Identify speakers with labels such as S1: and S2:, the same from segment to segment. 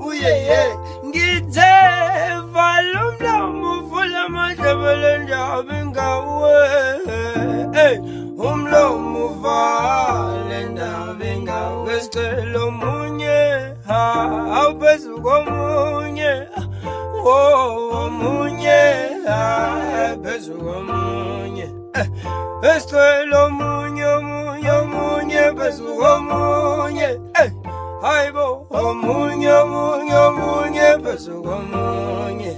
S1: uye ngithe vala umlomo uvula amadlebele ndaba ngawe umlomo uvale ndaba ngawe sicela omunye awuphezu komunye omunye phezu komunye esicela omunye phezu komunye hayibo omunye phezu komunye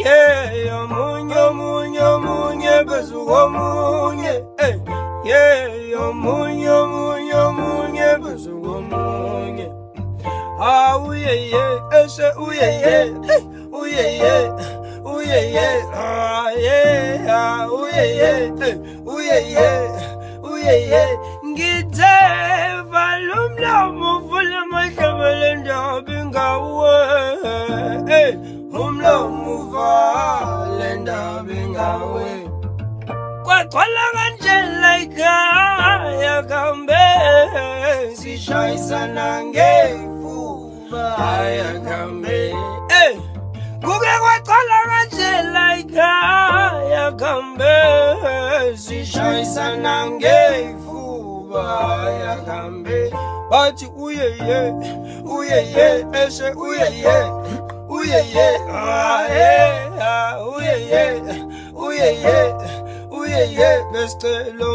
S1: yeah omunye phezu komunye yeah omunye phezu komunye uye ese uye ngithe vala umlomo uvula amadlebele ndaba ngawe umlomo uvale ndaba ngawe kwagcwala kanjela ikhaya kambe sishayisana ngefuba kambe kuke kwagcwala kanjela ikhaya kambe sishayisana ngefuba kambe bathi uye ese uye besicela